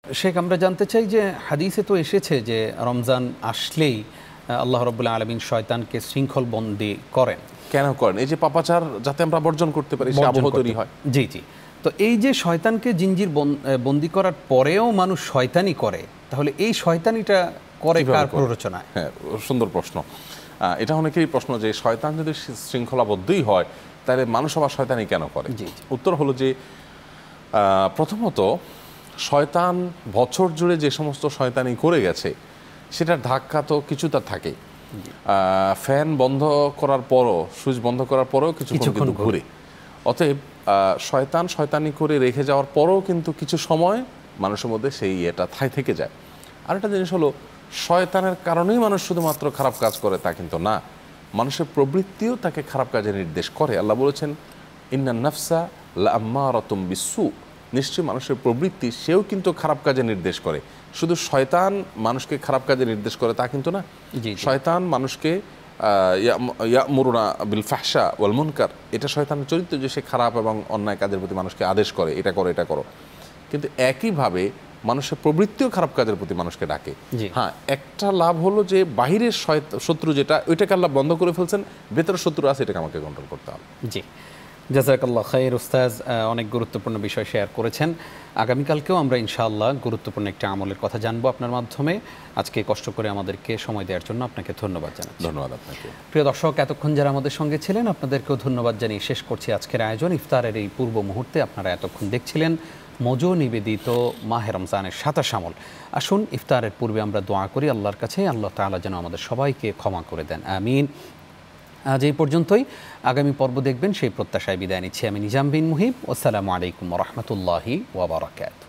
শেখ, আমরা জানতে চাই যে হাদিসে তো এসেছে যে রমজান আসলেই আল্লাহ রাব্বুল আলামিন শয়তানকে শৃঙ্খল বন্দী করেন। কেন করেন? এই যে পাপাচার যাতে আমরা বর্জন করতে পারি, সে আবহ তৈরি হয়। জি জি। তো এই যে শয়তানকে জিঞ্জির বন্দী করার পরেও মানুষ শয়তানি করে, তাহলে এই শয়তানিটা করে কার প্ররোচনায়? হ্যাঁ, সুন্দর প্রশ্ন। এটা অনেকেরই প্রশ্ন যে শয়তান যদি শৃঙ্খলাবদ্ধই হয় তাহলে মানুষ আবার শয়তানি কেন করে? উত্তর হলো যে প্রথমত শয়তান বছর জুড়ে যে সমস্ত শয়তানি করে গেছে সেটার ধাক্কা তো কিছুটা থাকে। ফ্যান বন্ধ করার পরও, সুইচ বন্ধ করার পরেও কিছুক্ষণ কিন্তু ঘুরে। অতএব শয়তান শয়তানি করে রেখে যাওয়ার পরেও কিন্তু কিছু সময় মানুষের মধ্যে সেই এটা থেকে যায়। আরেকটা জিনিস হলো, শয়তানের কারণেই মানুষ শুধুমাত্র খারাপ কাজ করে তা কিন্তু না, মানুষের প্রবৃত্তিও তাকে খারাপ কাজে নির্দেশ করে। আল্লাহ বলেছেন, ইন্নান নাফসা লাআম্মারাতুম বিসসু, নিশ্চয়ই মানুষের প্রবৃত্তি সেও কিন্তু খারাপ কাজে নির্দেশ করে। শুধু শয়তান মানুষকে খারাপ কাজে নির্দেশ করে তা কিন্তু না। শয়তান মানুষকে ইয়ামুরুনা বিল ফাহশা ওয়াল মুনকার, এটা শয়তানের চরিত্র যে সে খারাপ এবং অন্যায় কাজের প্রতি মানুষকে আদেশ করে, এটা করো এটা করো। কিন্তু একইভাবে মানুষের প্রবৃত্তিও খারাপ কাজের প্রতি মানুষকে ডাকে। হ্যাঁ, একটা লাভ হলো যে বাহিরের শত্রু যেটা, ওইটাকে আল্লাহ বন্ধ করে ফেলছেন, ভেতরের শত্রু আছে, এটাকে আমাকে কন্ট্রোল করতে হবে। জি, জাযাকাল্লাহ খাইর। উস্তাজ অনেক গুরুত্বপূর্ণ বিষয় শেয়ার করেছেন। আগামীকালকেও আমরা ইনশাআল্লাহ গুরুত্বপূর্ণ একটা আমলের কথা জানবো আপনার মাধ্যমে। আজকে কষ্ট করে আমাদেরকে সময় দেওয়ার জন্য আপনাকে ধন্যবাদ জানাচ্ছি। ধন্যবাদ আপনাকে। প্রিয় দর্শক, এতক্ষণ যারা আমাদের সঙ্গে ছিলেন আপনাদেরকেও ধন্যবাদ জানিয়ে শেষ করছি আজকের আয়োজন। ইফতারের এই পূর্ব মুহূর্তে আপনারা এতক্ষণ দেখছিলেন মজো নিবেদিত মাহে রমজানের ২৭ আমল। আসুন ইফতারের পূর্বে আমরা দোয়া করি আল্লাহর কাছে, আল্লাহ তাআলা যেন আমাদের সবাইকে ক্ষমা করে দেন, আমিন। আজ এই পর্যন্তই, আগামী পর্ব দেখবেন সেই প্রত্যাশায় বিদায় নিচ্ছি আমি নিজাম বিন মুহিব। আসসালামু আলাইকুম ওয়া রাহমাতুল্লাহি ওয়া বারাকাতুহু।